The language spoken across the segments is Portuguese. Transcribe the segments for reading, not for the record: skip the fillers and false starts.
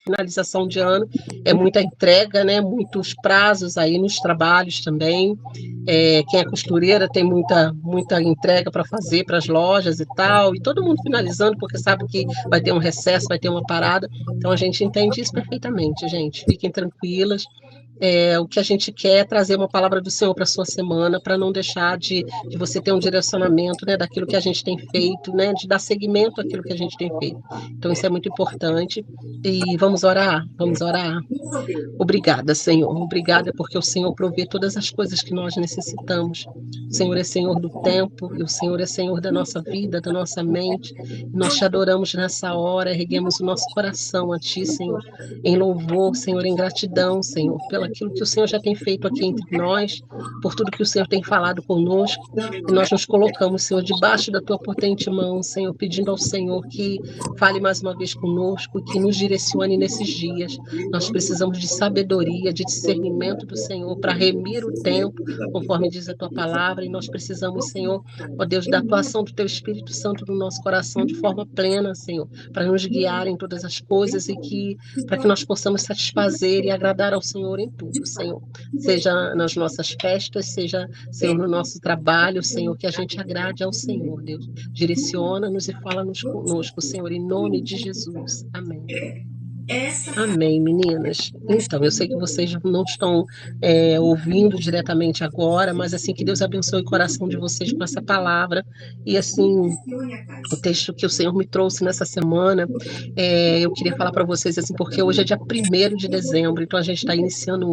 finalização de ano, é muita entrega, né? Muitos prazos aí nos trabalhos também. Quem é costureira tem muita entrega para fazer para as lojas e tal, e todo mundo finalizando, porque sabe que vai ter um recesso, vai ter uma parada. Então a gente entende isso perfeitamente, gente. Fiquem tranquilas. O que a gente quer é trazer uma palavra do Senhor para a sua semana, para não deixar de você ter um direcionamento, né, daquilo que a gente tem feito, né, de dar seguimento àquilo que a gente tem feito. Então, isso é muito importante. E vamos orar, vamos orar. Obrigada, Senhor. Obrigada porque o Senhor provê todas as coisas que nós necessitamos. O Senhor é Senhor do tempo, e o Senhor é Senhor da nossa vida, da nossa mente. Nós te adoramos nessa hora, erguemos o nosso coração a Ti, Senhor, em louvor, Senhor, em gratidão, Senhor, pelo aquilo que o Senhor já tem feito aqui entre nós, por tudo que o Senhor tem falado conosco, e nós nos colocamos, Senhor, debaixo da Tua potente mão, Senhor, pedindo ao Senhor que fale mais uma vez conosco, que nos direcione nesses dias. Nós precisamos de sabedoria, de discernimento do Senhor para remir o tempo, conforme diz a Tua palavra, e nós precisamos, Senhor, ó Deus, da atuação do Teu Espírito Santo no nosso coração de forma plena, Senhor, para nos guiar em todas as coisas e para que nós possamos satisfazer e agradar ao Senhor em tudo, Senhor. Seja nas nossas festas, seja, Senhor, no nosso trabalho, Senhor, que a gente agrade ao Senhor, Deus. Direciona-nos e fala-nos conosco, Senhor, em nome de Jesus. Amém. Amém, meninas. Então, eu sei que vocês não estão ouvindo diretamente agora, mas assim, que Deus abençoe o coração de vocês com essa palavra. E assim, o texto que o Senhor me trouxe nessa semana, eu queria falar para vocês assim, porque hoje é dia 1º de dezembro, então a gente está iniciando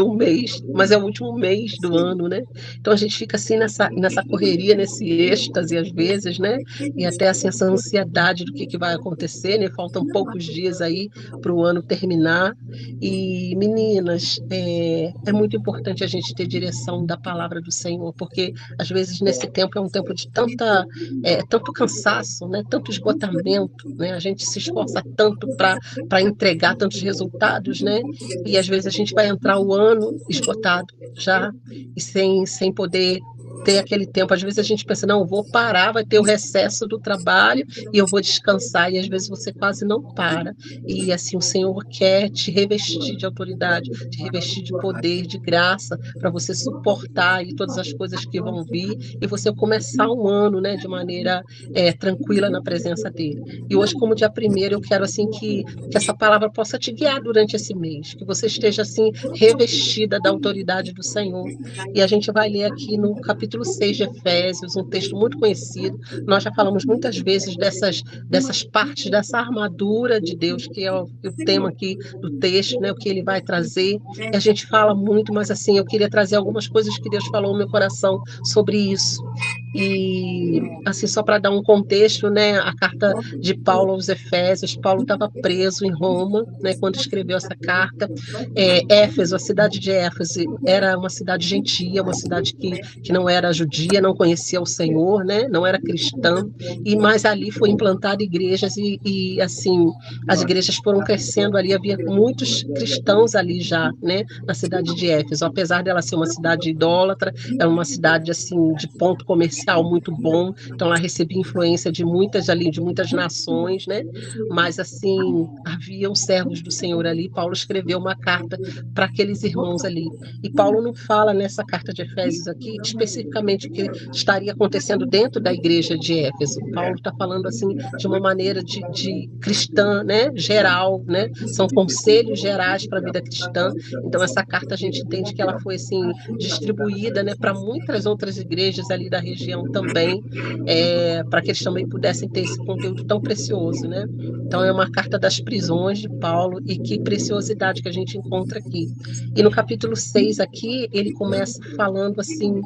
um mês, mas é o último mês do ano, né? Então a gente fica assim nessa correria, nesse êxtase às vezes, né? E até assim, essa ansiedade do que vai acontecer, né? Faltam poucos dias aí para o ano terminar. E meninas, é muito importante a gente ter direção da palavra do Senhor, porque às vezes nesse tempo é um tempo de tanto cansaço, né? Tanto esgotamento, né? A gente se esforça tanto para entregar tantos resultados, né? E às vezes a gente vai entrar o ano esgotado já e sem poder ter aquele tempo. Às vezes a gente pensa, não, eu vou parar, vai ter o recesso do trabalho e eu vou descansar, e às vezes você quase não para. E assim, o Senhor quer te revestir de autoridade, te revestir de poder, de graça, para você suportar aí todas as coisas que vão vir e você começar um ano, né, de maneira tranquila na presença dele. E hoje, como dia 1º, eu quero assim que essa palavra possa te guiar durante esse mês, que você esteja assim revestida da autoridade do Senhor. E a gente vai ler aqui no capítulo 6 de Efésios, um texto muito conhecido. Nós já falamos muitas vezes dessas partes, dessa armadura de Deus, que é o tema aqui do texto, né, o que ele vai trazer. E a gente fala muito, mas assim, eu queria trazer algumas coisas que Deus falou no meu coração sobre isso. E assim, só para dar um contexto, né, a carta de Paulo aos Efésios, Paulo estava preso em Roma, né, quando escreveu essa carta. Éfeso, a cidade de Éfeso, era uma cidade gentia, uma cidade que não era judia, não conhecia o Senhor, né, não era cristã, mas ali foi implantada igrejas e assim, as igrejas foram crescendo ali, havia muitos cristãos ali já, né, na cidade de Éfeso, apesar dela ser uma cidade idólatra, é uma cidade assim de ponto comercial muito bom, então ela recebia influência de muitas nações, né, mas assim, haviam servos do Senhor ali. Paulo escreveu uma carta para aqueles irmãos ali, e Paulo não fala nessa carta de Efésios aqui especificamente o que estaria acontecendo dentro da igreja de Éfeso. Paulo está falando assim de uma maneira de cristã, né, geral, né, são conselhos gerais para a vida cristã. Então essa carta a gente entende que ela foi assim distribuída, né, para muitas outras igrejas ali da região também, para que eles também pudessem ter esse conteúdo tão precioso, né? Então é uma carta das prisões de Paulo, e que preciosidade que a gente encontra aqui. E no capítulo 6 aqui, ele começa falando assim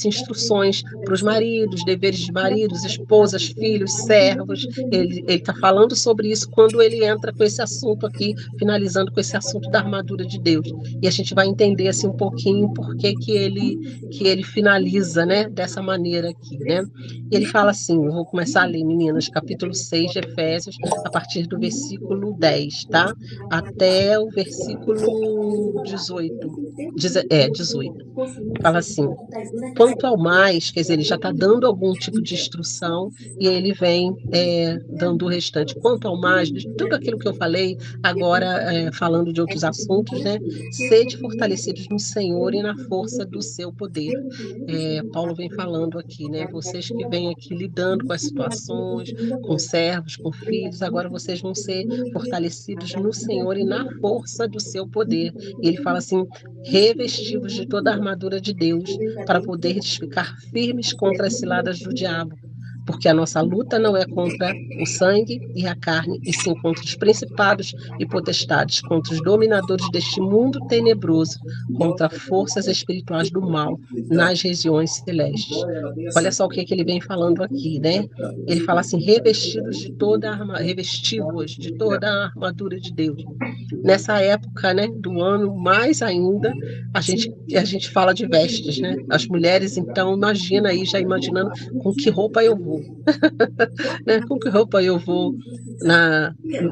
instruções para os maridos, deveres de maridos, esposas, filhos, servos. Ele está falando sobre isso quando ele entra com esse assunto aqui, finalizando com esse assunto da armadura de Deus. E a gente vai entender assim um pouquinho por que ele finaliza, né, dessa maneira aqui, né? E ele fala assim, eu vou começar a ler, meninas, capítulo 6 de Efésios, a partir do versículo 10, tá? Até o versículo 18. 18. Fala assim: quanto ao mais, quer dizer, ele já está dando algum tipo de instrução e aí ele vem dando o restante. Quanto ao mais, de tudo aquilo que eu falei, agora falando de outros assuntos, né? Sede fortalecidos no Senhor e na força do seu poder. Paulo vem falando aqui, né? Vocês que vêm aqui lidando com as situações, com servos, com filhos, agora vocês vão ser fortalecidos no Senhor e na força do seu poder. E ele fala assim: revestivos de toda a armadura de Deus, para poderes ficar firmes contra as ciladas do diabo. Porque a nossa luta não é contra o sangue e a carne, e sim contra os principados e potestades, contra os dominadores deste mundo tenebroso, contra forças espirituais do mal nas regiões celestes. Olha só o que ele vem falando aqui, né? Ele fala assim: revestidos de toda revestivos de toda a armadura de Deus. Nessa época, né, do ano, mais ainda, a gente fala de vestes, né? As mulheres, então, imagina aí, já imaginando com que roupa eu vou, né? Com que roupa eu vou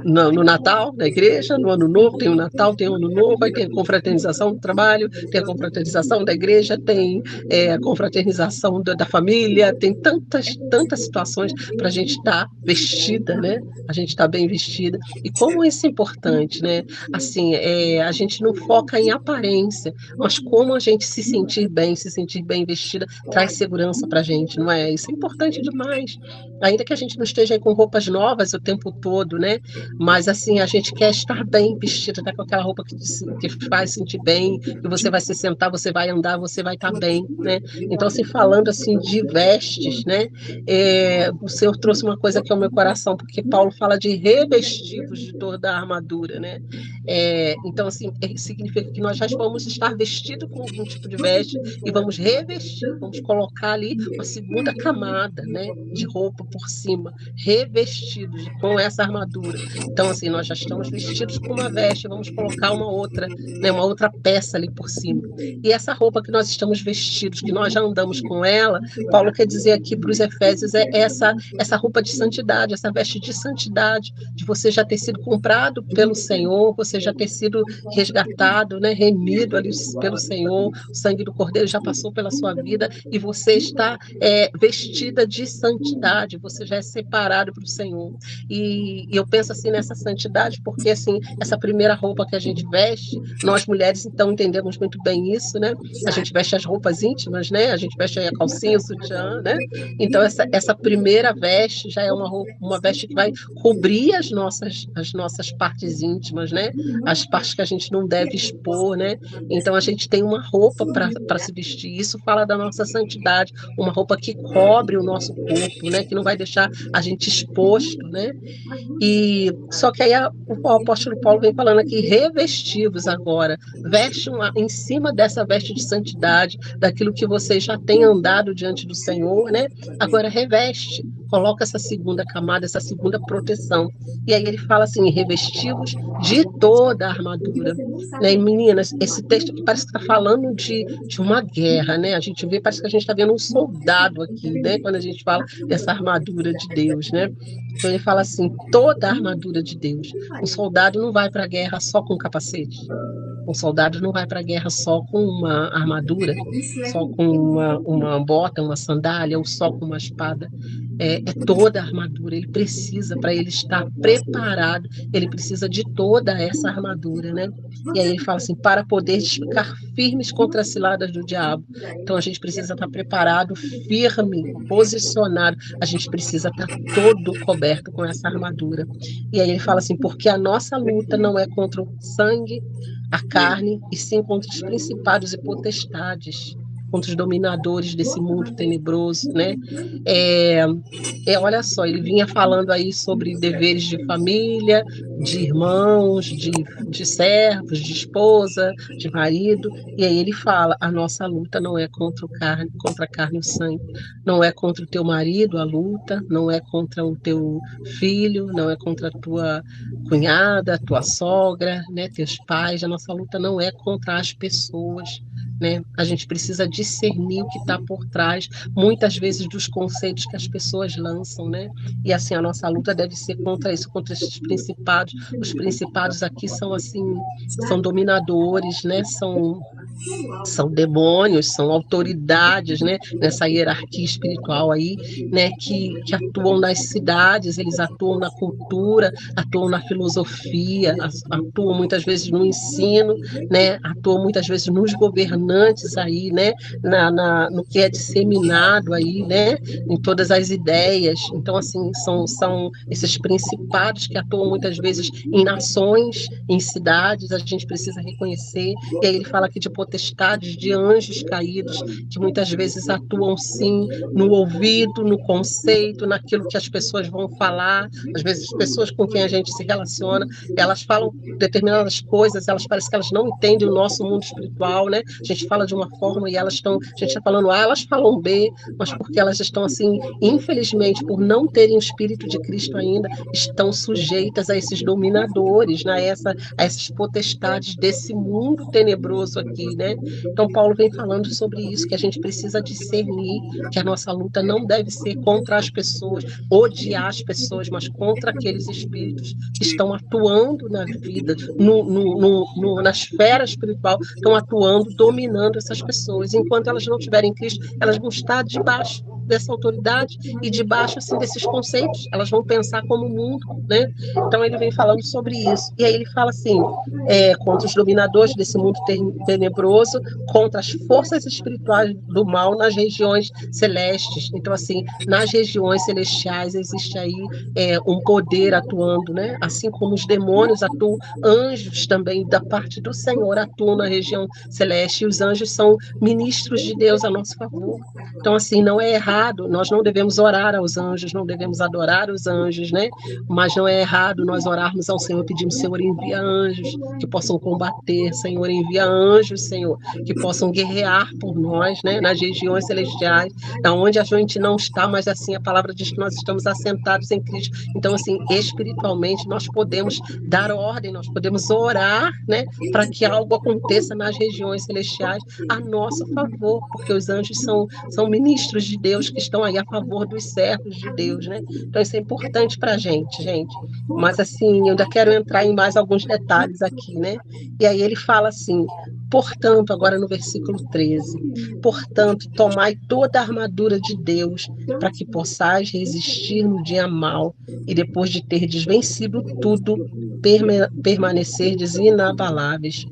no Natal, na igreja, no Ano Novo, tem o Natal, tem o Ano Novo, aí tem a confraternização do trabalho, tem a confraternização da igreja, tem a confraternização da família, tem tantas situações para a gente estar vestida, né? A gente está bem vestida. E como isso é importante, né? Assim, a gente não foca em aparência, mas como a gente se sentir bem vestida, traz segurança para a gente, não é? Isso é importante demais. Ainda que a gente não esteja aí com roupas novas o tempo todo, né? Mas assim, a gente quer estar bem vestida, tá com aquela roupa que faz sentir bem, que você vai se sentar, você vai andar, você vai estar bem, né? Então, assim, falando assim de vestes, né? O Senhor trouxe uma coisa aqui ao meu coração, porque Paulo fala de revestivos de toda a armadura, né? Então, assim, significa que nós já vamos estar vestidos com algum tipo de veste e vamos revestir, vamos colocar ali uma segunda camada, né, de roupa por cima, revestidos com essa armadura. Então, assim, nós já estamos vestidos com uma veste, vamos colocar uma outra, né, uma outra peça ali por cima. E essa roupa que nós estamos vestidos, que nós já andamos com ela, Paulo quer dizer aqui para os Efésios, essa roupa de santidade, essa veste de santidade, de você já ter sido comprado pelo Senhor, você já ter sido resgatado, né, remido ali pelo Senhor, o sangue do Cordeiro já passou pela sua vida e você está vestida de santidade, você já é separado para o Senhor. E eu penso assim nessa santidade, porque assim, essa primeira roupa que a gente veste, nós mulheres então entendemos muito bem isso, né? A gente veste as roupas íntimas, né? A gente veste a calcinha, o sutiã, né? Então essa primeira veste já é uma veste que vai cobrir as nossas partes íntimas, né? As partes que a gente não deve expor, né? Então a gente tem uma roupa para se vestir. Isso fala da nossa santidade, uma roupa que cobre o nosso corpo, né? Que não vai deixar a gente exposto, né? E só que aí o apóstolo Paulo vem falando aqui, revestivos agora, veste em cima dessa veste de santidade, daquilo que você já tem andado diante do Senhor, né? Agora reveste, coloca essa segunda camada, essa segunda proteção. E aí ele fala assim, revestivos de toda a armadura. Né? E meninas, esse texto aqui parece que está falando de uma guerra, né? A gente vê, parece que a gente está vendo um soldado aqui, né? Quando a gente fala dessa armadura de Deus, né? Então ele fala assim, toda a armadura de Deus. Um soldado não vai para a guerra só com capacete. Um soldado não vai para a guerra só com uma armadura, só com uma bota, uma sandália, ou só com uma espada. É toda a armadura. Ele precisa, para ele estar preparado, ele precisa de toda essa armadura, né? E aí ele fala assim, para poder ficar firmes contra as ciladas do diabo. Então a gente precisa estar preparado, firme, posicionado. A gente precisa estar todo coberto com essa armadura. E aí ele fala assim, porque a nossa luta não é contra o sangue, a carne, e sim contra os principados e potestades, contra os dominadores desse mundo tenebroso, né? Olha só, ele vinha falando aí sobre deveres de família, de irmãos, de servos, de esposa, de marido, e aí ele fala, a nossa luta não é contra a carne e o sangue, não é contra o teu marido a luta, não é contra o teu filho, não é contra a tua cunhada, a tua sogra, né, teus pais, a nossa luta não é contra as pessoas, né? A gente precisa discernir o que está por trás, muitas vezes, dos conceitos que as pessoas lançam, né? E assim, a nossa luta deve ser contra isso, contra esses principados. Os principados aqui são assim, são dominadores, né? São demônios, são autoridades, né, nessa hierarquia espiritual aí, né, que atuam nas cidades, eles atuam na cultura, atuam na filosofia, atuam muitas vezes no ensino, né, atuam muitas vezes nos governantes aí, né, no que é disseminado aí, né, em todas as ideias. Então, assim, são esses principados que atuam muitas vezes em nações, em cidades, a gente precisa reconhecer. E aí ele fala aqui de potestades, de anjos caídos, que muitas vezes atuam sim no ouvido, no conceito, naquilo que as pessoas vão falar. Às vezes as pessoas com quem a gente se relaciona, elas falam determinadas coisas, elas parecem que elas não entendem o nosso mundo espiritual, né? A gente fala de uma forma e elas estão, a gente está falando A, elas falam B, mas porque elas estão assim, infelizmente, por não terem o Espírito de Cristo ainda, estão sujeitas a esses dominadores, né? A essas potestades desse mundo tenebroso aqui, né? Então Paulo vem falando sobre isso, que a gente precisa discernir que a nossa luta não deve ser contra as pessoas, odiar as pessoas, mas contra aqueles espíritos que estão atuando na vida, na esfera espiritual, estão atuando, dominando essas pessoas. Enquanto elas não tiverem Cristo, elas vão estar debaixo dessa autoridade e debaixo assim desses conceitos, elas vão pensar como o mundo, né? Então ele vem falando sobre isso. E aí ele fala assim, contra os dominadores desse mundo tenebroso, contra as forças espirituais do mal nas regiões celestes. Então, assim, nas regiões celestiais existe aí um poder atuando, né? Assim como os demônios atuam, anjos também da parte do Senhor atuam na região celeste, e os anjos são ministros de Deus a nosso favor. Então, assim, não é errado, nós não devemos orar aos anjos, não devemos adorar os anjos, né? Mas não é errado nós orarmos ao Senhor, pedindo, Senhor, envia anjos que possam combater, Senhor, envia anjos, Senhor, que possam guerrear por nós, né? Nas regiões celestiais, onde a gente não está, mas assim, a palavra diz que nós estamos assentados em Cristo. Então, assim, espiritualmente, nós podemos dar ordem, nós podemos orar, né? Para que algo aconteça nas regiões celestiais a nosso favor, porque os anjos são ministros de Deus que estão aí a favor dos servos de Deus, né? Então isso é importante para a gente, gente. Mas assim, eu ainda quero entrar em mais alguns detalhes aqui, né? E aí ele fala assim, portanto, agora no versículo 13, portanto, tomai toda a armadura de Deus para que possais resistir no dia mau e depois de terdes vencido tudo, permanecerdes inabaláveis.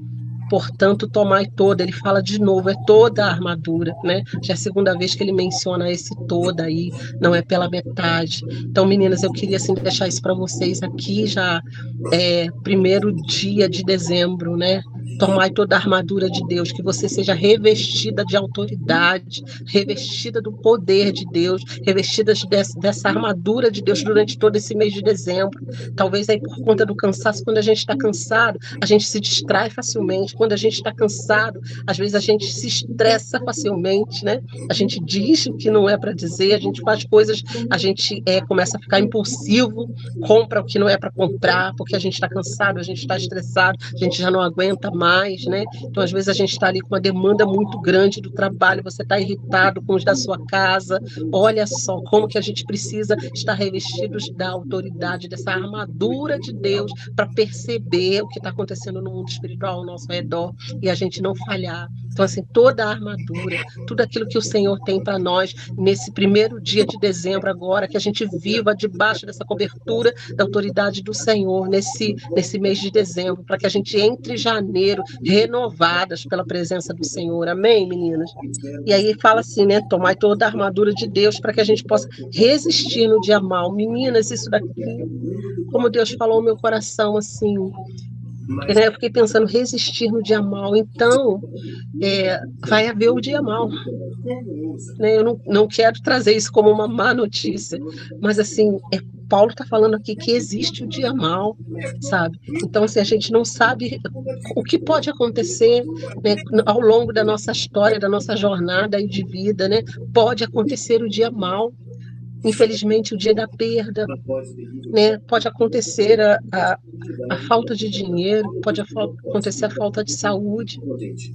Portanto, tomai toda, ele fala de novo, é toda a armadura, né? Já é a segunda vez que ele menciona esse toda aí, não é pela metade. Então, meninas, eu queria assim deixar isso para vocês aqui já, primeiro dia de dezembro, né? Tomai toda a armadura de Deus, que você seja revestida de autoridade, revestida do poder de Deus, revestida dessa armadura de Deus durante todo esse mês de dezembro. Talvez aí por conta do cansaço, quando a gente está cansado, a gente se distrai facilmente. Quando a gente está cansado, às vezes a gente se estressa facilmente, né? A gente diz o que não é para dizer, a gente faz coisas, a gente começa a ficar impulsivo, compra o que não é para comprar, porque a gente está cansado, a gente está estressado, a gente já não aguenta mais, né? Então, às vezes, a gente está ali com uma demanda muito grande do trabalho, você está irritado com os da sua casa. Olha só como que a gente precisa estar revestidos da autoridade, dessa armadura de Deus, para perceber o que está acontecendo no mundo espiritual ao nosso redor e a gente não falhar. Então, assim, toda a armadura, tudo aquilo que o Senhor tem para nós nesse primeiro dia de dezembro agora, que a gente viva debaixo dessa cobertura da autoridade do Senhor nesse mês de dezembro, para que a gente entre em janeiro renovadas pela presença do Senhor. Amém, meninas? E aí fala assim, né? Tomai toda a armadura de Deus para que a gente possa resistir no dia mau. Meninas, isso daqui, como Deus falou no meu coração, assim, eu fiquei pensando, resistir no dia mau. Então, vai haver o dia mau. Né? Eu não quero trazer isso como uma má notícia, mas assim, Paulo está falando aqui que existe o dia mau, sabe? Então, assim, a gente não sabe o que pode acontecer, né, ao longo da nossa história, da nossa jornada aí de vida, né? Pode acontecer o dia mau. infelizmente, o dia da perda, né? Pode acontecer a falta de dinheiro, pode acontecer a falta de saúde,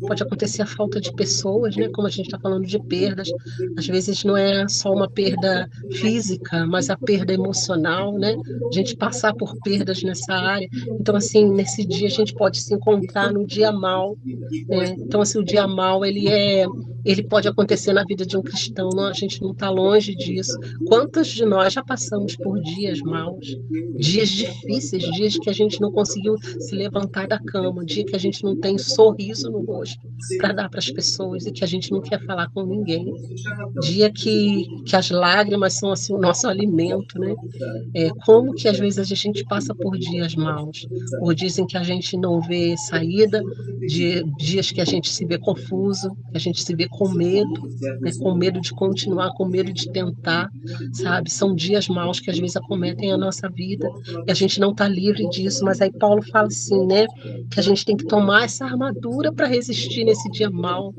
pode acontecer a falta de pessoas, né? Como a gente está falando de perdas, às vezes não é só uma perda física, mas a perda emocional, né? A gente passar por perdas nessa área. Então, assim, nesse dia a gente pode se encontrar no dia mal, né? Então, assim, o dia mal, ele pode acontecer na vida de um cristão, não, a gente não está longe disso. Quantos de nós já passamos por dias maus, dias difíceis, dias que a gente não conseguiu se levantar da cama, dia que a gente não tem sorriso no rosto para dar para as pessoas e que a gente não quer falar com ninguém, dia que as lágrimas são assim o nosso alimento, né? Como que às vezes a gente passa por dias maus, por dias em que a gente não vê saída, dias que a gente se vê confuso, que a gente se vê com medo, né? Com medo de continuar, com medo de tentar, sabe? São dias maus que às vezes acometem a nossa vida e a gente não está livre disso, mas aí Paulo fala assim, né? Que a gente tem que tomar essa armadura para resistir nesse dia mau.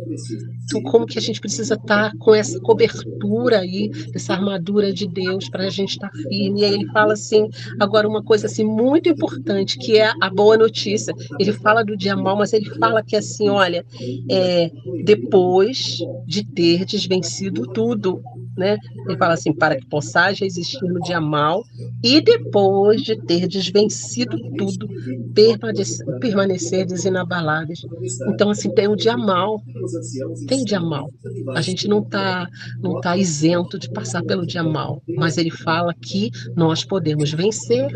Então, como que a gente precisa estar com essa cobertura aí, essa armadura de Deus para a gente estar firme? E aí ele fala assim, agora uma coisa assim muito importante, que é a boa notícia. Ele fala do dia mal, mas ele fala que assim, olha, depois de terdes vencido tudo, né? Ele fala assim, para que possais resistir no dia mal e depois de terdes vencido tudo, permanecerdes inabaláveis. Então, assim, tem o dia mal, tem dia mal. A gente não tá isento de passar pelo dia mal, mas ele fala que nós podemos vencer,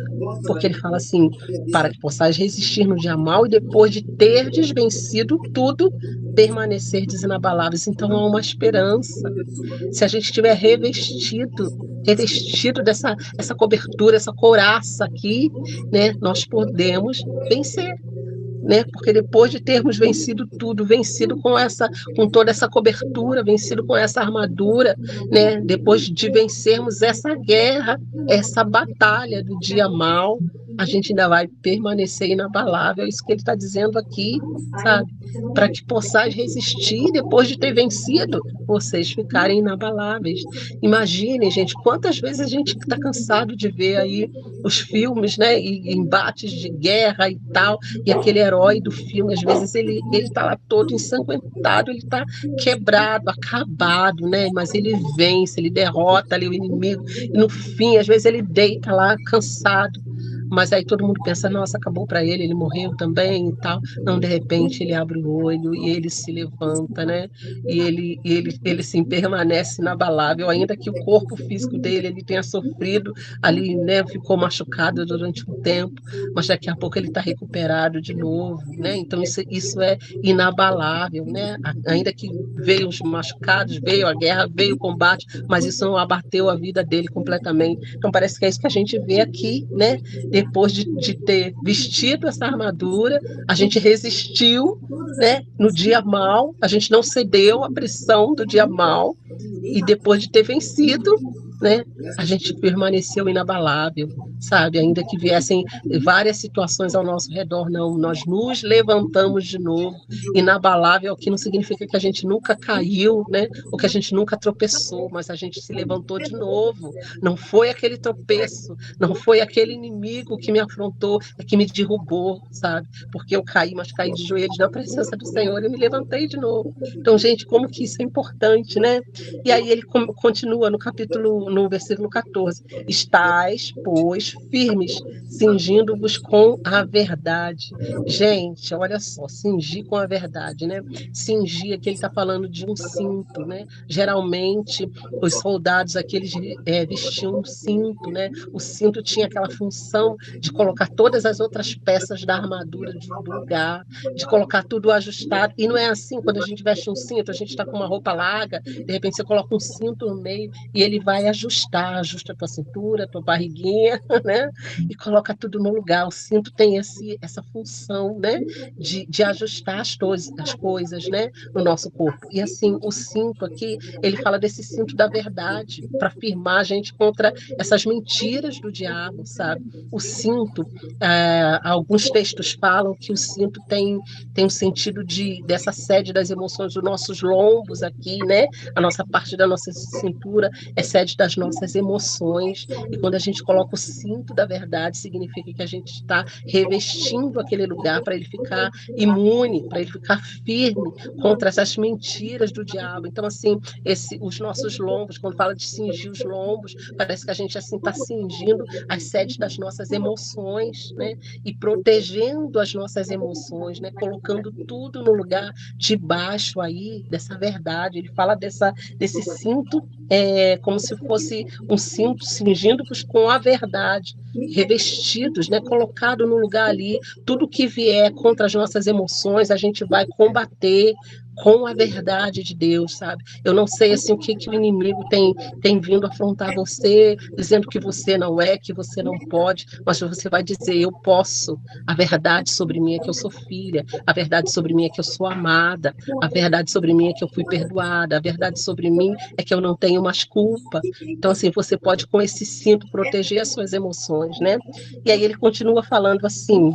porque ele fala assim, para que possais resistir no dia mal e depois de terdes vencido tudo, permanecerdes inabaláveis. Então há uma esperança. Se a gente estiver revestido dessa essa cobertura, essa couraça aqui, né, nós podemos vencer, né? Porque depois de termos vencido tudo, vencido com toda essa cobertura, vencido com essa armadura, né? Depois de vencermos essa guerra, essa batalha do dia mal, a gente ainda vai permanecer inabalável. É isso que ele está dizendo aqui, sabe? Para que possais resistir depois de ter vencido, vocês ficarem inabaláveis. Imaginem, gente, quantas vezes a gente está cansado de ver aí os filmes, né? E embates de guerra e tal, e aquele herói do filme, às vezes ele está lá todo ensanguentado, ele está quebrado, acabado, né? Mas ele vence, ele derrota ali o inimigo, e no fim, às vezes ele deita lá cansado, mas aí todo mundo pensa, nossa, acabou para ele morreu também e tal. Não, de repente ele abre o olho e ele se levanta, né? E ele sim permanece inabalável, ainda que o corpo físico dele ele tenha sofrido ali, né? Ficou machucado durante um tempo, mas daqui a pouco ele está recuperado de novo, né? Então isso é inabalável, né? Ainda que veio os machucados, veio a guerra, veio o combate, mas isso não abateu a vida dele completamente. Então parece que é isso que a gente vê aqui, né? Depois de ter vestido essa armadura, a gente resistiu, né? No dia mal, a gente não cedeu à pressão do dia mal, e depois de ter vencido, né, a gente permaneceu inabalável, sabe? Ainda que viessem várias situações ao nosso redor, não, nós nos levantamos de novo, inabalável, o que não significa que a gente nunca caiu, né? Ou que a gente nunca tropeçou, mas a gente se levantou de novo. Não foi aquele tropeço, não foi aquele inimigo que me afrontou, que me derrubou, sabe? Porque eu caí, mas caí de joelhos na presença do Senhor e me levantei de novo. Então, gente, como que isso é importante, né? E aí ele continua no versículo 14: estais, pois, firmes, cingindo-vos com a verdade. Gente, olha só, cingir com a verdade, né? Cingir, aqui ele está falando de um cinto, né? Geralmente, os soldados aqui, eles vestiam um cinto, né? O cinto tinha aquela função de colocar todas as outras peças da armadura no lugar, de colocar tudo ajustado. E não é assim, quando a gente veste um cinto, a gente está com uma roupa larga, de repente você coloca um cinto no meio e ele vai ajustar, ajusta a tua cintura, a tua barriguinha, né? E coloca tudo no lugar. O cinto tem essa função, né? De ajustar as coisas, né? No nosso corpo. E assim, o cinto aqui, ele fala desse cinto da verdade, para firmar a gente contra essas mentiras do diabo, sabe? O cinto, alguns textos falam que o cinto tem um sentido dessa sede das emoções, dos nossos lombos aqui, né? A nossa parte da nossa cintura é sede das nossas emoções. E quando a gente coloca o cinto da verdade, significa que a gente está revestindo aquele lugar para ele ficar imune, para ele ficar firme contra essas mentiras do diabo. Então, assim, os nossos lombos, quando fala de cingir os lombos, parece que a gente assim está cingindo as sedes das nossas emoções, né? E protegendo as nossas emoções, né? Colocando tudo no lugar de baixo aí dessa verdade. Ele fala desse cinto como se fosse um cinto cingindo-vos com a verdade, revestidos, né? Colocado no lugar ali, tudo que vier contra as nossas emoções, a gente vai combater com a verdade de Deus, sabe? Eu não sei assim o que o inimigo tem vindo afrontar você, dizendo que você não é, que você não pode, mas você vai dizer: eu posso. A verdade sobre mim é que eu sou filha, a verdade sobre mim é que eu sou amada, a verdade sobre mim é que eu fui perdoada, a verdade sobre mim é que eu não tenho mais culpa. Então, assim, você pode com esse cinto proteger as suas emoções, né? E aí ele continua falando assim: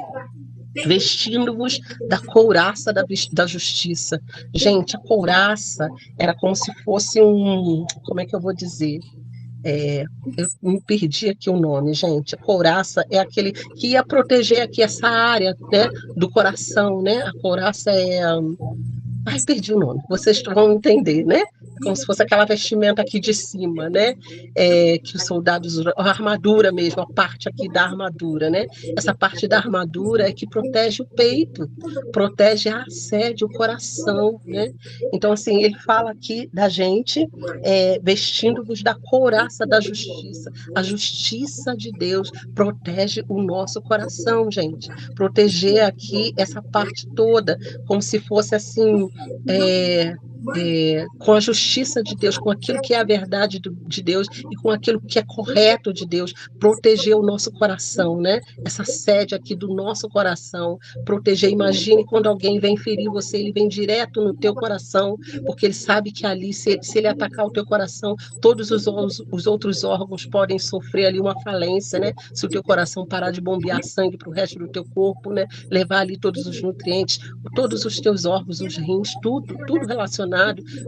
vestindo-vos da couraça da justiça. Gente, a couraça era como se fosse como é que eu vou dizer? Eu me perdi aqui o nome, gente. A couraça é aquele que ia proteger aqui essa área, né, do coração, né? A couraça ai, perdi o nome. Vocês vão entender, né? Como se fosse aquela vestimenta aqui de cima, né? Que os soldados usam, a armadura mesmo, a parte aqui da armadura, né? Essa parte da armadura é que protege o peito, protege a sede, o coração, né? Então, assim, ele fala aqui da gente vestindo-vos da couraça da justiça. A justiça de Deus protege o nosso coração, gente. Proteger aqui essa parte toda, como se fosse assim, com a justiça de Deus, com aquilo que é a verdade de Deus e com aquilo que é correto de Deus, proteger o nosso coração, né? Essa sede aqui do nosso coração, proteger. Imagine quando alguém vem ferir você, ele vem direto no teu coração, porque ele sabe que ali, se ele atacar o teu coração, todos os outros órgãos podem sofrer ali uma falência, né? Se o teu coração parar de bombear sangue para o resto do teu corpo, né? Levar ali todos os nutrientes, todos os teus órgãos, os rins, tudo relacionado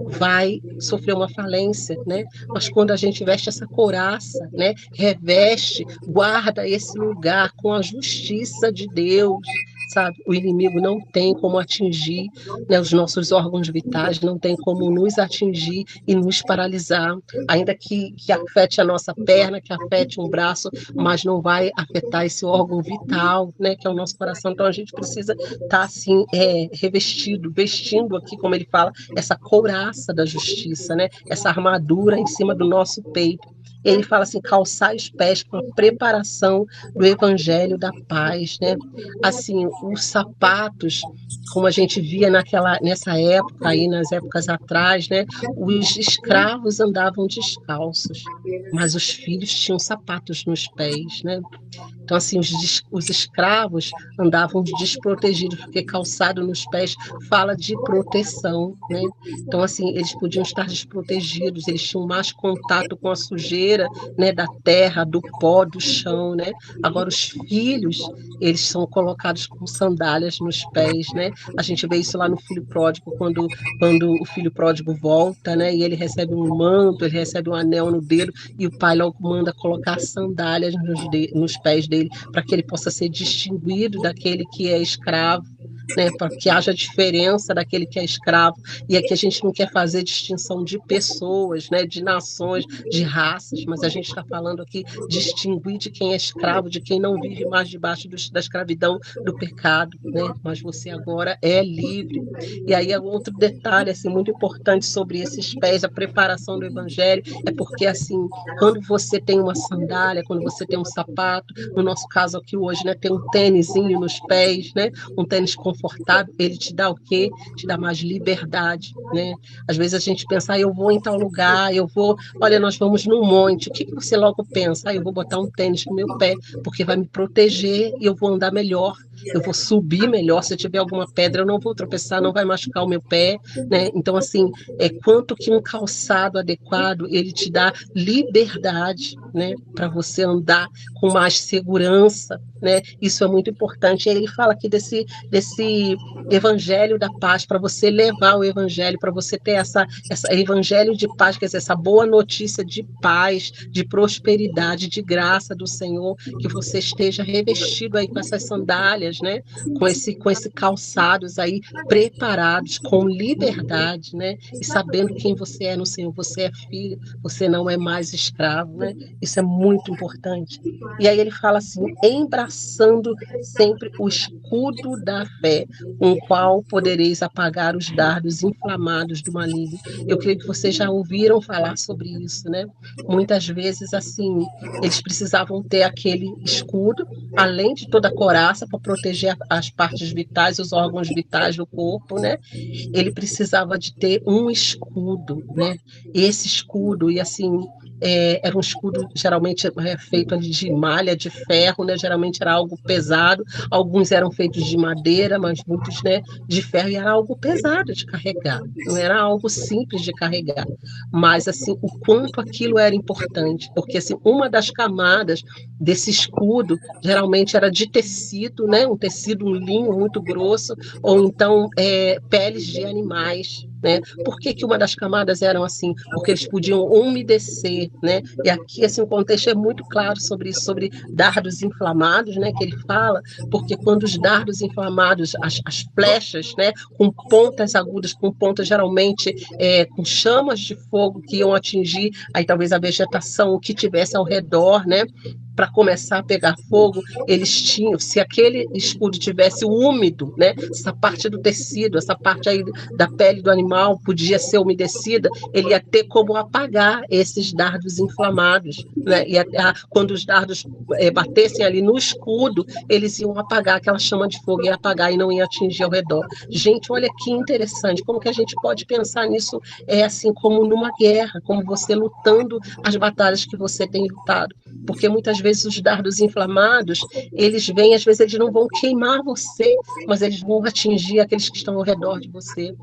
vai sofrer uma falência, né? Mas quando a gente veste essa couraça, né? Reveste, guarda esse lugar com a justiça de Deus, sabe? O inimigo não tem como atingir, né, os nossos órgãos vitais, não tem como nos atingir e nos paralisar, ainda que afete a nossa perna, que afete um braço, mas não vai afetar esse órgão vital, né, que é o nosso coração. Então a gente precisa estar assim, revestido, vestindo aqui, como ele fala, essa couraça da justiça, né, essa armadura em cima do nosso peito. Ele fala assim: calçar os pés com a preparação do evangelho da paz, né? Assim, os sapatos, como a gente via nessa época aí, nas épocas atrás, né? Os escravos andavam descalços, mas os filhos tinham sapatos nos pés, né? Então, assim, os escravos andavam desprotegidos, porque calçado nos pés fala de proteção, né? Então, assim, eles podiam estar desprotegidos, eles tinham mais contato com a sujeira, né, da terra, do pó, do chão, né? Agora, os filhos, eles são colocados com sandálias nos pés, né? A gente vê isso lá no filho pródigo, quando o filho pródigo volta, né, e ele recebe um manto, ele recebe um anel no dedo, e o pai logo manda colocar sandálias nos pés dele, para que ele possa ser distinguido daquele que é escravo, né, para que haja diferença daquele que é escravo. E aqui a gente não quer fazer distinção de pessoas, né, de nações, de raças, mas a gente está falando aqui distinguir de quem é escravo, de quem não vive mais debaixo da escravidão do pecado, né, mas você agora é livre. E aí outro detalhe assim, muito importante sobre esses pés, a preparação do evangelho, é porque assim, quando você tem uma sandália, quando você tem um sapato, no nosso caso aqui hoje, né, tem um tênisinho nos pés, né, um tênis com confortável, ele te dá o quê? Te dá mais liberdade, né? Às vezes a gente pensa, eu vou em tal lugar, olha, nós vamos num monte. O que que você logo pensa? Eu vou botar um tênis no meu pé, porque vai me proteger e eu vou andar melhor. Eu vou subir melhor, se eu tiver alguma pedra, eu não vou tropeçar, não vai machucar o meu pé, né? Então, assim, quanto que um calçado adequado, ele te dá liberdade, né, para você andar com mais segurança, né? Isso é muito importante. E aí ele fala aqui desse evangelho da paz, para você levar o evangelho, para você ter essa evangelho de paz, quer dizer, essa boa notícia de paz, de prosperidade, de graça do Senhor, que você esteja revestido aí com essas sandálias, né? Com esse calçados aí preparados, com liberdade, né? E sabendo quem você é no Senhor, você é filho, você não é mais escravo, né? Isso é muito importante. E aí ele fala assim, embraçando sempre o escudo da fé, com o qual podereis apagar os dardos inflamados do maligno. Eu creio que vocês já ouviram falar sobre isso, né? Muitas vezes, assim, eles precisavam ter aquele escudo, além de toda a couraça, para proteger as partes vitais, os órgãos vitais do corpo, né? Ele precisava de ter um escudo, né? Esse escudo, e assim, era um escudo geralmente feito ali de malha, de ferro, né? Geralmente era algo pesado, alguns eram feitos de madeira, mas muitos, né, de ferro, e era algo pesado de carregar, não era algo simples de carregar, mas assim, o quanto aquilo era importante, porque assim, uma das camadas desse escudo geralmente era de tecido, né? Um tecido, um linho muito grosso, ou então peles de animais, né? Por que que uma das camadas eram assim? Porque eles podiam umedecer, né? E aqui assim o contexto é muito claro sobre isso, sobre dardos inflamados, né? Que ele fala, porque quando os dardos inflamados, as flechas, né? Com pontas agudas, com pontas geralmente com chamas de fogo que iam atingir aí talvez a vegetação, o que tivesse ao redor, né? Para começar a pegar fogo, eles tinham, se aquele escudo tivesse úmido, né, essa parte do tecido, essa parte aí da pele do animal podia ser umedecida, ele ia ter como apagar esses dardos inflamados, né, e quando os dardos batessem ali no escudo, eles iam apagar aquela chama de fogo, ia apagar e não ia atingir ao redor. Gente, olha que interessante, como que a gente pode pensar nisso assim como numa guerra, como você lutando as batalhas que você tem lutado, porque muitas vezes os dardos inflamados, eles vêm, às vezes eles não vão queimar você, mas eles vão atingir aqueles que estão ao redor de você.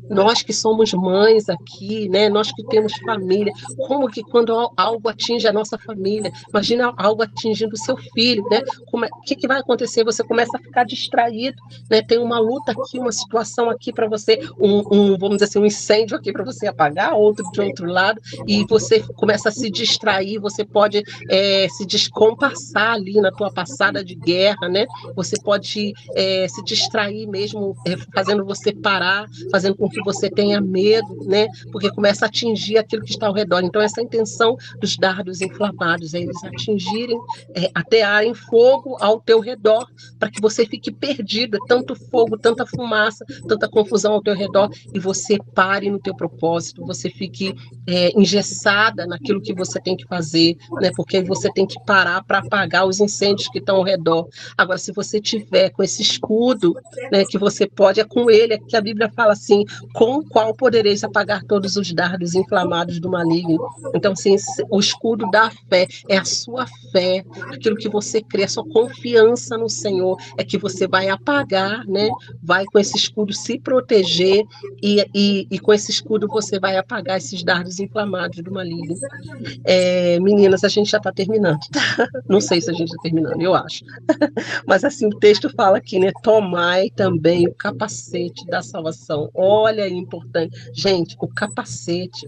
Nós que somos mães aqui, né, nós que temos família, como que quando algo atinge a nossa família, imagina algo atingindo o seu filho, né, o que vai acontecer? Você começa a ficar distraído, né, tem uma luta aqui, uma situação aqui para você, vamos dizer assim, um incêndio aqui para você apagar, outro de outro lado, e você começa a se distrair, você pode se descompassar ali na tua passada de guerra, né, você pode se distrair mesmo, fazendo você parar, fazendo com que você tenha medo, né? Porque começa a atingir aquilo que está ao redor. Então, essa intenção dos dardos inflamados é eles atingirem, atearem fogo ao teu redor, para que você fique perdido, tanto fogo, tanta fumaça, tanta confusão ao teu redor, e você pare no teu propósito, você fique engessada naquilo que você tem que fazer, né? Porque você tem que parar para apagar os incêndios que estão ao redor. Agora, se você tiver com esse escudo, né, que você pode, é com ele, é que a Bíblia fala assim, com o qual podereis apagar todos os dardos inflamados do maligno. Então, assim, o escudo da fé é a sua fé, aquilo que você crê, a sua confiança no Senhor, é que você vai apagar, né? Vai com esse escudo se proteger e com esse escudo você vai apagar esses dardos inflamados do maligno. Meninas, a gente já está terminando, tá? Não sei se a gente está terminando, eu acho. Mas assim, o texto fala aqui, né? Tomai também o capacete da salvação. Olha aí, importante. Gente, o capacete,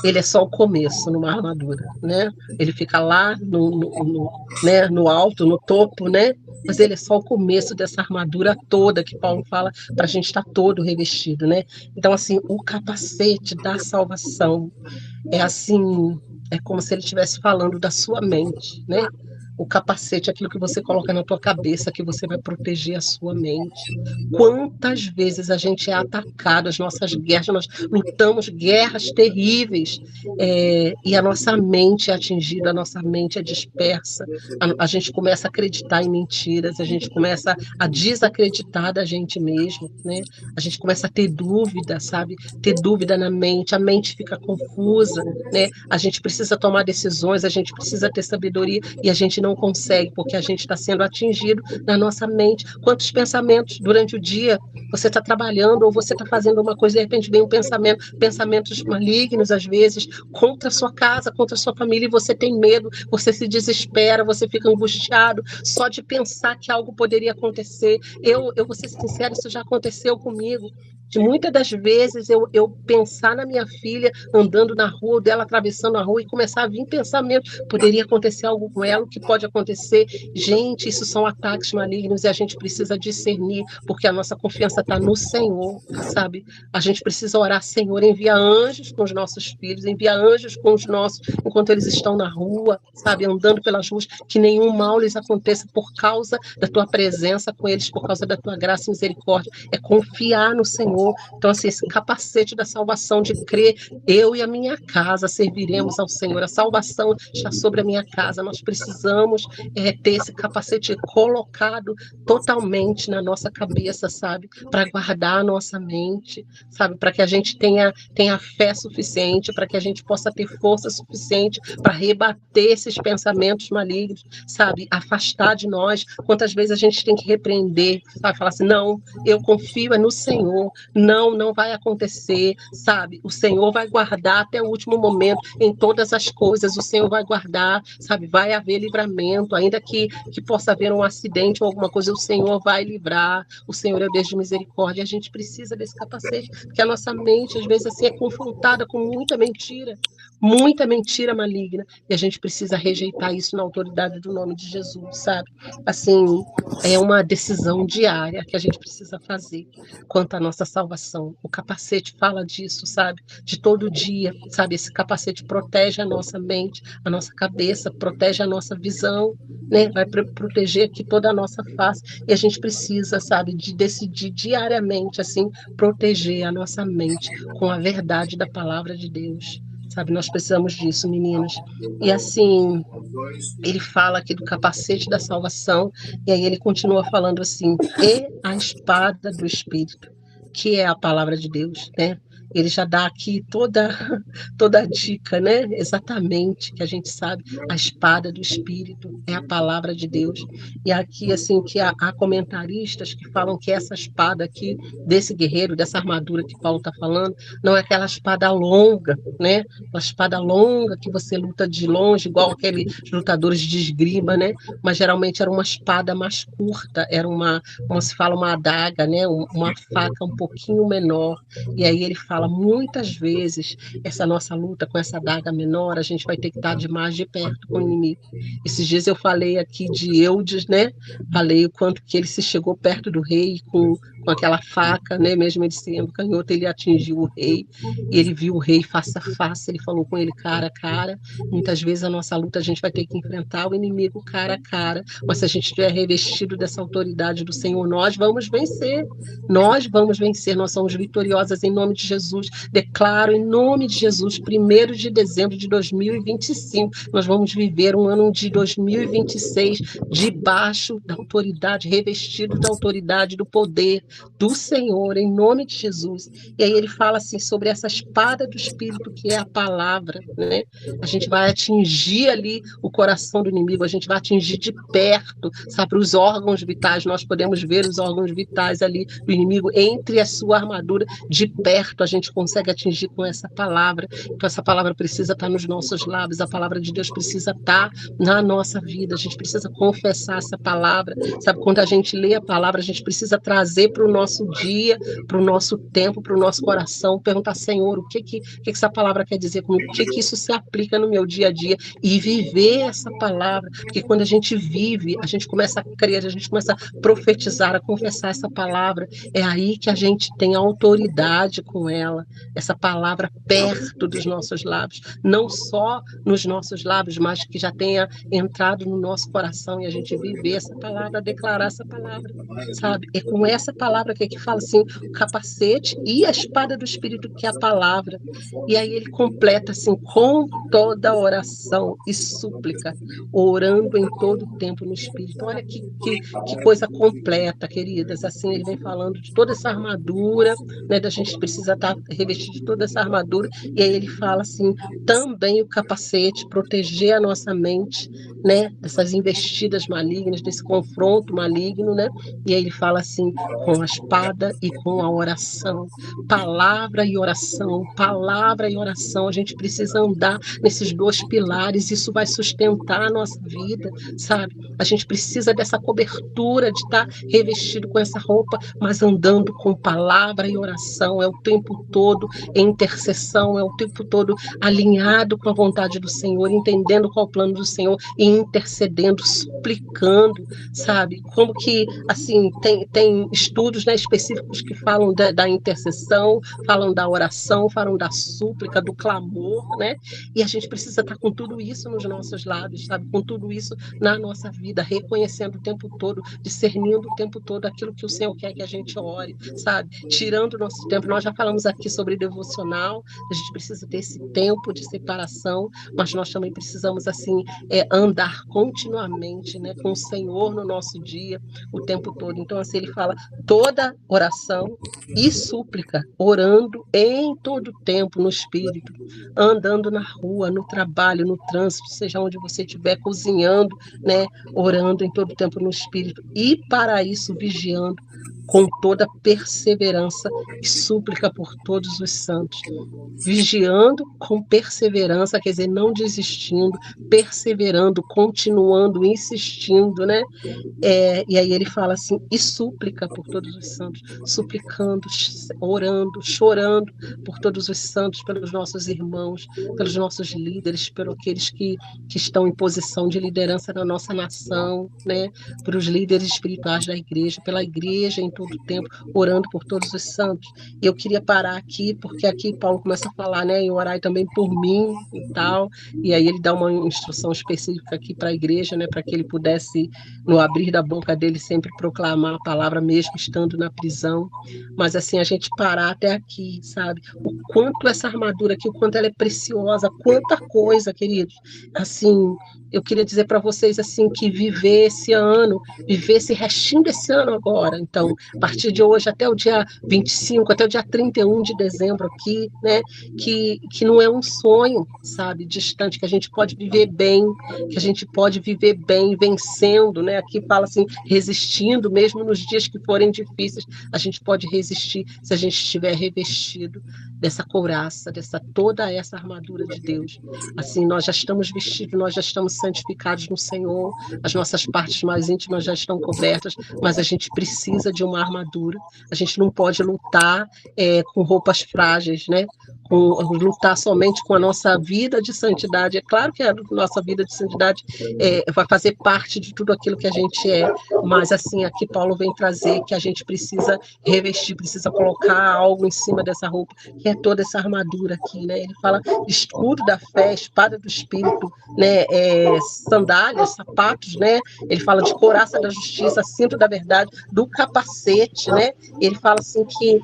ele é só o começo numa armadura, né? Ele fica lá né, no alto, no topo, né? Mas ele é só o começo dessa armadura toda que Paulo fala para a gente estar todo revestido, né? Então, assim, o capacete da salvação é assim, é como se ele estivesse falando da sua mente, né? O capacete é aquilo que você coloca na tua cabeça, que você vai proteger a sua mente. Quantas vezes a gente é atacado, as nossas guerras, nós lutamos guerras terríveis, e a nossa mente é atingida, a nossa mente é dispersa, a gente começa a acreditar em mentiras, a gente começa a desacreditar da gente mesmo, né? A gente começa a ter dúvida, sabe? Ter dúvida na mente, a mente fica confusa, né? A gente precisa tomar decisões, a gente precisa ter sabedoria e a gente não consegue porque a gente está sendo atingido na nossa mente. Quantos pensamentos durante o dia você está trabalhando ou você está fazendo uma coisa e de repente vem um pensamento, pensamentos malignos às vezes contra a sua casa, contra a sua família, e você tem medo, você se desespera, você fica angustiado só de pensar que algo poderia acontecer. Eu vou ser sincera, isso já aconteceu comigo. De muitas das vezes eu pensar na minha filha andando na rua, dela atravessando a rua e começar a vir pensamento, poderia acontecer algo com ela, o que pode acontecer? Gente, isso são ataques malignos e a gente precisa discernir, porque a nossa confiança está no Senhor, sabe? A gente precisa orar, Senhor, envia anjos com os nossos filhos, envia anjos com os nossos, enquanto eles estão na rua, sabe, andando pelas ruas, que nenhum mal lhes aconteça por causa da tua presença com eles, por causa da tua graça e misericórdia. É confiar no Senhor. Então, assim, esse capacete da salvação, de crer, eu e a minha casa serviremos ao Senhor, a salvação está sobre a minha casa. Nós precisamos ter esse capacete colocado totalmente na nossa cabeça, sabe, para guardar a nossa mente, sabe, para que a gente tenha fé suficiente, para que a gente possa ter força suficiente para rebater esses pensamentos malignos, sabe, afastar de nós. Quantas vezes a gente tem que repreender, sabe, falar assim, não, eu confio no Senhor, não vai acontecer, sabe? O Senhor vai guardar até o último momento em todas as coisas, o Senhor vai guardar, sabe? Vai haver livramento, ainda que possa haver um acidente ou alguma coisa, o Senhor vai livrar, o Senhor é o Deus de misericórdia. A gente precisa desse capacete, porque a nossa mente, às vezes, assim, é confrontada com muita mentira maligna, e a gente precisa rejeitar isso na autoridade do nome de Jesus, sabe? Assim, é uma decisão diária que a gente precisa fazer quanto à nossa salvação. O capacete fala disso, sabe? De todo dia, sabe? Esse capacete protege a nossa mente, a nossa cabeça, protege a nossa visão, né? Vai proteger aqui toda a nossa face. E a gente precisa, sabe, de decidir diariamente, assim, proteger a nossa mente com a verdade da palavra de Deus. Sabe, nós precisamos disso, meninas. E assim, ele fala aqui do capacete da salvação, e aí ele continua falando assim, e a espada do Espírito, que é a palavra de Deus, né? Ele já dá aqui toda a dica, né? Exatamente, que a gente sabe, a espada do Espírito é a palavra de Deus. E aqui, assim, que há comentaristas que falam que essa espada aqui, desse guerreiro, dessa armadura que Paulo está falando, não é aquela espada longa, né? Uma espada longa que você luta de longe, igual aqueles lutadores de esgrima, né? Mas geralmente era uma espada mais curta, era como se fala, uma adaga, né? Uma faca um pouquinho menor. E aí ele fala, muitas vezes, essa nossa luta com essa adaga menor, a gente vai ter que estar de mais de perto com o inimigo. Esses dias eu falei aqui de Eudes, né? Falei o quanto que ele se chegou perto do rei com aquela faca, né? Mesmo ele sendo canhoto, ele atingiu o rei, e ele viu o rei face a face, ele falou com ele cara a cara. Muitas vezes a nossa luta a gente vai ter que enfrentar o inimigo cara a cara, mas se a gente estiver revestido dessa autoridade do Senhor, nós vamos vencer, nós somos vitoriosas em nome de Jesus. Declaro em nome de Jesus, 1º de dezembro de 2025, nós vamos viver um ano de 2026 debaixo da autoridade, revestido da autoridade, do poder do Senhor, em nome de Jesus. E aí ele fala assim sobre essa espada do Espírito, que é a palavra, né? A gente vai atingir ali o coração do inimigo, a gente vai atingir de perto, sabe, os órgãos vitais, nós podemos ver os órgãos vitais ali do inimigo, entre a sua armadura, de perto a gente consegue atingir com essa palavra. Então essa palavra precisa estar nos nossos lábios, a palavra de Deus precisa estar na nossa vida, a gente precisa confessar essa palavra, sabe, quando a gente lê a palavra, a gente precisa trazer para o nosso dia, para o nosso tempo, para o nosso coração, perguntar, Senhor, o que essa palavra quer dizer comigo, o que isso se aplica no meu dia a dia, e viver essa palavra, porque quando a gente vive, a gente começa a crer, a gente começa a profetizar, a confessar essa palavra, é aí que a gente tem autoridade com ela, ela, essa palavra perto dos nossos lábios, não só nos nossos lábios, mas que já tenha entrado no nosso coração e a gente viver essa palavra, declarar essa palavra, sabe? É com essa palavra que aqui fala assim, o capacete e a espada do Espírito, que é a palavra. E aí ele completa assim, com toda oração e súplica, orando em todo o tempo no Espírito. Olha que coisa completa, queridas. Assim, ele vem falando de toda essa armadura, né? Da gente precisa estar revestido de toda essa armadura. E aí ele fala assim, também o capacete, proteger a nossa mente, né? Dessas investidas malignas, desse confronto maligno, né? E aí ele fala assim, com a espada e com a oração. Palavra e oração, palavra e oração. A gente precisa andar nesses dois pilares, isso vai sustentar a nossa vida, sabe? A gente precisa dessa cobertura, de estar revestido com essa roupa, mas andando com palavra e oração, é o tempo todo em intercessão, é o tempo todo alinhado com a vontade do Senhor, entendendo qual é o plano do Senhor e intercedendo, suplicando, sabe? Como que, assim, tem estudos, né, específicos que falam da intercessão, falam da oração, falam da súplica, do clamor, né? E a gente precisa estar com tudo isso nos nossos lábios, sabe? Com tudo isso na nossa vida, reconhecendo o tempo todo, discernindo o tempo todo aquilo que o Senhor quer que a gente ore, sabe? Tirando o nosso tempo. Nós já falamos aqui sobre devocional, a gente precisa ter esse tempo de separação, mas nós também precisamos, assim, andar continuamente, né, com o Senhor no nosso dia, o tempo todo. Então, assim, ele fala toda oração e súplica, orando em todo tempo no Espírito, andando na rua, no trabalho, no trânsito, seja onde você estiver, cozinhando, né, orando em todo tempo no Espírito, e para isso vigiando com toda perseverança e súplica por todos os santos. Vigiando com perseverança, quer dizer, não desistindo, perseverando, continuando, insistindo, né? E aí ele fala assim, e súplica por todos os santos, suplicando, orando, chorando por todos os santos, pelos nossos irmãos, pelos nossos líderes, pelos aqueles que estão em posição de liderança na nossa nação, né? Para os líderes espirituais da igreja, pela igreja em todo o tempo, orando por todos os santos. E eu queria parar aqui, porque aqui Paulo começa a falar, né? E orar também por mim e tal, e aí ele dá uma instrução específica aqui para a igreja, né? Para que ele pudesse, no abrir da boca dele, sempre proclamar a palavra, mesmo estando na prisão. Mas assim, a gente parar até aqui, sabe? O quanto essa armadura aqui, o quanto ela é preciosa, quanta coisa, queridos. Assim, eu queria dizer para vocês, assim, que viver esse ano, viver esse restinho desse ano agora, então, a partir de hoje até o dia 25, até o dia 31 de dezembro aqui, né? Que não é um sonho, sabe? Distante, que a gente pode viver bem, que a gente pode viver bem, vencendo, né? Aqui fala assim, resistindo, mesmo nos dias que forem difíceis, a gente pode resistir se a gente estiver revestido dessa couraça, dessa toda essa armadura de Deus. Assim, nós já estamos vestidos, nós já estamos santificados no Senhor, as nossas partes mais íntimas já estão cobertas, mas a gente precisa de uma armadura. A gente não pode lutar com roupas frágeis, né? Lutar somente com a nossa vida de santidade. É claro que a nossa vida de santidade vai fazer parte de tudo aquilo que a gente é, mas assim, aqui Paulo vem trazer que a gente precisa revestir, precisa colocar algo em cima dessa roupa, que é toda essa armadura aqui, né? Ele fala escudo da fé, espada do Espírito, né? Sandálias, sapatos, né? Ele fala de couraça da justiça, cinto da verdade, do capacete, né? Ele fala assim que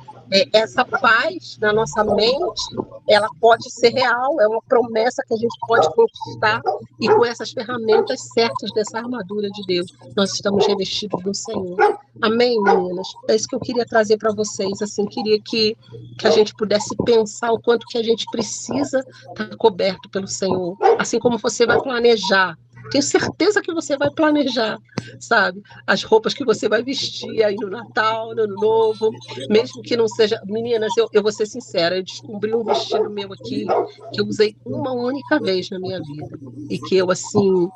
essa paz na nossa mente, ela pode ser real, é uma promessa que a gente pode conquistar, e com essas ferramentas certas dessa armadura de Deus, nós estamos revestidos do Senhor. Amém, meninas? É isso que eu queria trazer para vocês, assim, queria que a gente pudesse pensar o quanto que a gente precisa estar coberto pelo Senhor, assim como você vai planejar. Tenho certeza que você vai planejar, sabe? As roupas que você vai vestir aí no Natal, no Ano Novo, mesmo que não seja... Meninas, eu vou ser sincera, eu descobri um vestido meu aqui que eu usei uma única vez na minha vida. E que eu, assim,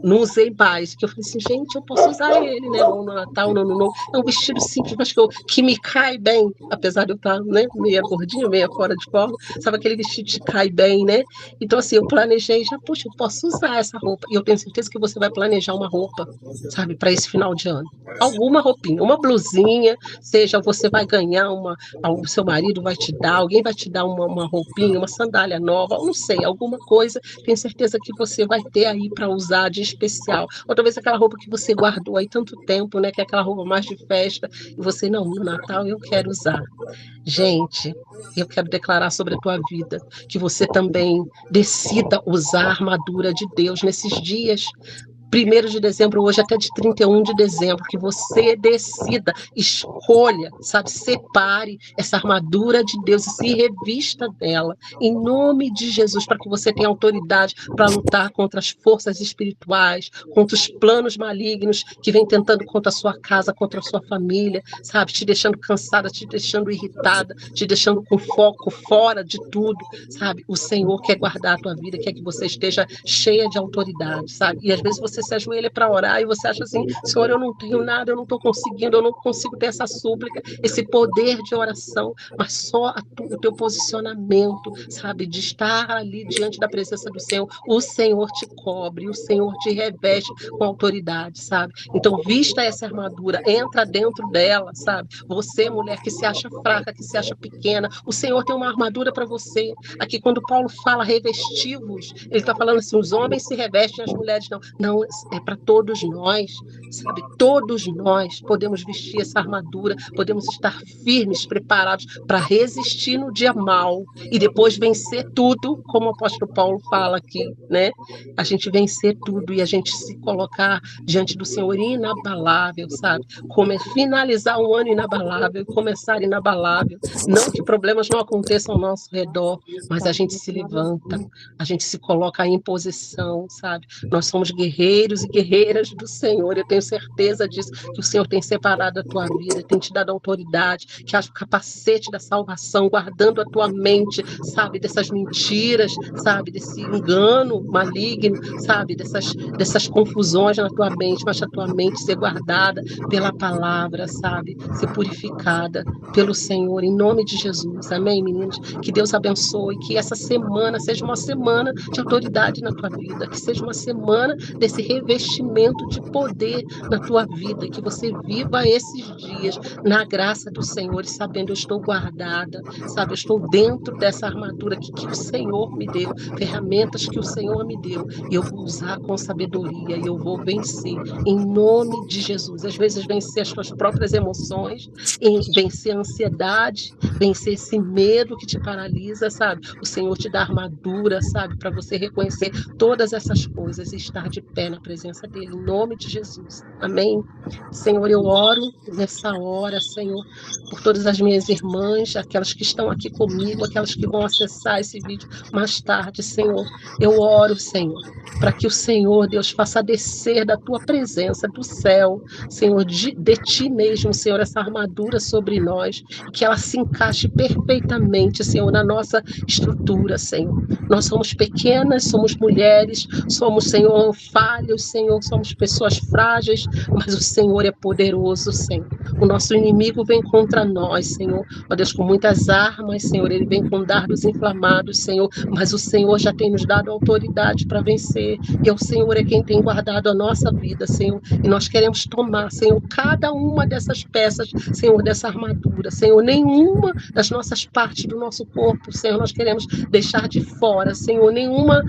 não usei mais, que eu falei assim, gente, eu posso usar ele, né, ou no Natal, no Ano Novo, é um vestido simples, mas que me cai bem, apesar de eu estar, né, meia gordinha, meia fora de forma, sabe, aquele vestido que cai bem, né, então assim, eu planejei, já, puxa, eu posso usar essa roupa, e eu tenho certeza que você vai planejar uma roupa, sabe, para esse final de ano, alguma roupinha, uma blusinha, seja você vai ganhar o seu marido vai te dar, alguém vai te dar uma roupinha, uma sandália nova, eu não sei, alguma coisa, tenho certeza que você vai ter aí para usar de especial. Ou talvez aquela roupa que você guardou aí tanto tempo, né? Que é aquela roupa mais de festa, e você, não, no Natal eu quero usar. Gente, eu quero declarar sobre a tua vida que você também decida usar a armadura de Deus nesses dias. 1º de dezembro, hoje até de 31 de dezembro, que você decida, escolha, sabe, separe essa armadura de Deus e se revista dela, em nome de Jesus, para que você tenha autoridade para lutar contra as forças espirituais, contra os planos malignos que vêm tentando contra a sua casa, contra a sua família, sabe, te deixando cansada, te deixando irritada, te deixando com foco fora de tudo, sabe, o Senhor quer guardar a tua vida, quer que você esteja cheia de autoridade, sabe, e às vezes você se ajoelha para orar e você acha assim, Senhor, eu não tenho nada, eu não estou conseguindo, eu não consigo ter essa súplica, esse poder de oração, mas só o teu posicionamento, sabe, de estar ali diante da presença do Senhor, o Senhor te cobre, o Senhor te reveste com autoridade, sabe? Então, vista essa armadura, entra dentro dela, sabe? Você, mulher que se acha fraca, que se acha pequena, o Senhor tem uma armadura para você. Aqui, quando Paulo fala revestivos, ele está falando assim, os homens se revestem, as mulheres não. Não, é para todos nós, sabe? Todos nós podemos vestir essa armadura, podemos estar firmes, preparados para resistir no dia mau e depois vencer tudo, como o apóstolo Paulo fala aqui, né? A gente vencer tudo e a gente se colocar diante do Senhor inabalável, sabe? Como é finalizar um ano inabalável, começar inabalável. Não que problemas não aconteçam ao nosso redor, mas a gente se levanta, a gente se coloca em posição, sabe? Nós somos guerreiros e guerreiras do Senhor, eu tenho certeza disso, que o Senhor tem separado a tua vida, tem te dado autoridade, que haja o capacete da salvação, guardando a tua mente, sabe, dessas mentiras, sabe, desse engano maligno, sabe, dessas confusões na tua mente, mas a tua mente ser guardada pela palavra, sabe, ser purificada pelo Senhor, em nome de Jesus, amém, meninos? Que Deus abençoe, que essa semana seja uma semana de autoridade na tua vida, que seja uma semana desse revestimento de poder na tua vida, que você viva esses dias na graça do Senhor e sabendo, eu estou guardada, sabe, eu estou dentro dessa armadura que o Senhor me deu, ferramentas que o Senhor me deu, e eu vou usar com sabedoria, e eu vou vencer, em nome de Jesus. Às vezes vencer as tuas próprias emoções, vencer a ansiedade, vencer esse medo que te paralisa, sabe, o Senhor te dá armadura, sabe, para você reconhecer todas essas coisas e estar de pé na presença dele, em nome de Jesus, amém? Senhor, eu oro nessa hora, Senhor, por todas as minhas irmãs, aquelas que estão aqui comigo, aquelas que vão acessar esse vídeo mais tarde, Senhor, eu oro, Senhor, para que o Senhor, Deus, faça descer da tua presença, do céu, Senhor, de ti mesmo, Senhor, essa armadura sobre nós, que ela se encaixe perfeitamente, Senhor, na nossa estrutura, Senhor. Nós somos pequenas, somos mulheres, somos, Senhor, falhos, Senhor, somos pessoas frágeis, mas o Senhor é poderoso, Senhor. O nosso inimigo vem contra nós, Senhor, ó Deus, com muitas armas, Senhor, ele vem com dardos inflamados, Senhor, mas o Senhor já tem nos dado autoridade para vencer, e o Senhor é quem tem guardado a nossa vida, Senhor, e nós queremos tomar, Senhor, cada uma dessas peças, Senhor, dessa armadura, Senhor, nenhuma das nossas partes do nosso corpo, Senhor, nós queremos deixar de fora, Senhor, nenhuma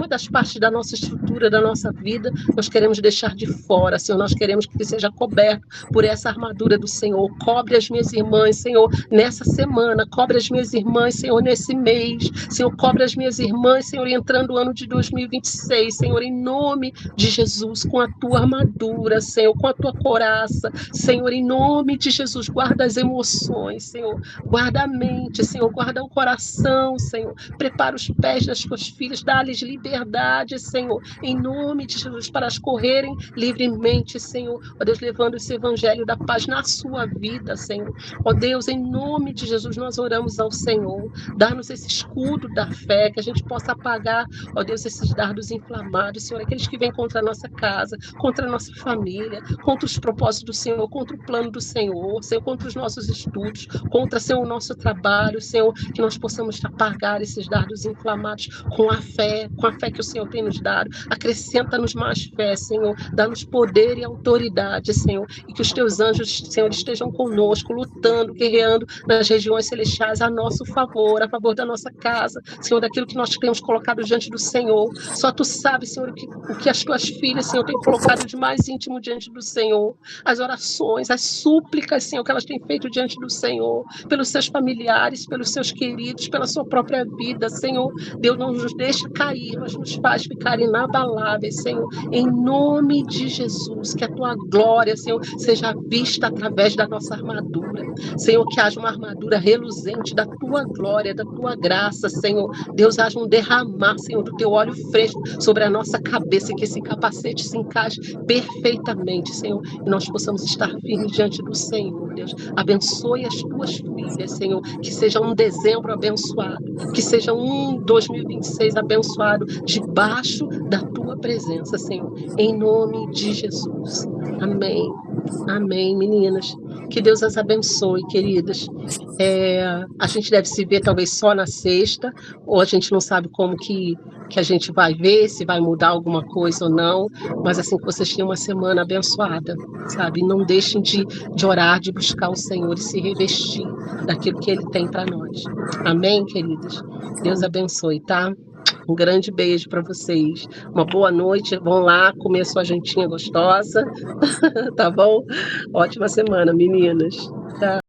das partes da nossa estrutura, da nossa vida, nós queremos deixar de fora, Senhor, nós queremos que seja coberto por essa armadura do Senhor. Cobre as minhas irmãs, Senhor, nessa semana, cobre as minhas irmãs, Senhor, nesse mês, Senhor, cobre as minhas irmãs, Senhor, entrando o ano de 2026, Senhor, em nome de Jesus, com a tua armadura, Senhor, com a tua couraça, Senhor, em nome de Jesus, guarda as emoções, Senhor, guarda a mente, Senhor, guarda o coração, Senhor, prepara os pés das tuas filhas, dá-lhes liberdade, Senhor, em nome de Jesus, para elas correrem livremente, Senhor. Ó Deus, levando esse evangelho da paz na sua vida, Senhor. Ó Deus, em nome de Jesus, nós oramos ao Senhor. Dá-nos esse escudo da fé, que a gente possa apagar, ó Deus, esses dardos inflamados, Senhor, aqueles que vêm contra a nossa casa, contra a nossa família, contra os propósitos do Senhor, contra o plano do Senhor, Senhor, contra os nossos estudos, contra, Senhor, o nosso trabalho, Senhor, que nós possamos apagar esses dardos inflamados com a fé que o Senhor tem nos dado. Acrescenta-nos mais fé, Senhor, dá-nos poder e autoridade, Senhor, e que os teus anjos, Senhor, estejam conosco, lutando, guerreando nas regiões celestiais a nosso favor, a favor da nossa casa, Senhor, daquilo que nós temos colocado diante do Senhor. Só tu sabes, Senhor, o que as tuas filhas, Senhor, têm colocado de mais íntimo diante do Senhor, as orações, as súplicas, Senhor, que elas têm feito diante do Senhor, pelos seus familiares, pelos seus queridos, pela sua própria vida, Senhor. Deus, não nos deixa cair, mas nos faz ficar inabaláveis, Senhor, em nome de Jesus, que a tua glória, Senhor, seja vista através da nossa armadura, Senhor, que haja uma armadura reluzente da tua glória, da tua graça, Senhor. Deus, haja um derramar, Senhor, do teu óleo fresco sobre a nossa cabeça, que esse capacete se encaixe perfeitamente, Senhor, e nós possamos estar firmes diante do Senhor. Deus, abençoe as tuas filhas, Senhor, que seja um dezembro abençoado, que seja um 2026 abençoado, debaixo da tua presença, Senhor, em nome de Jesus. Amém. Amém, meninas. Que Deus as abençoe, queridas. A gente deve se ver talvez só na sexta, ou a gente não sabe como que a gente vai ver, se vai mudar alguma coisa ou não, mas assim, que vocês tenham uma semana abençoada, sabe? Não deixem de orar, de buscar o Senhor e se revestir daquilo que Ele tem para nós. Amém, queridas? Deus abençoe, tá? Um grande beijo para vocês. Uma boa noite. Vão lá comer a sua jantinha gostosa, tá bom? Ótima semana, meninas. Tchau.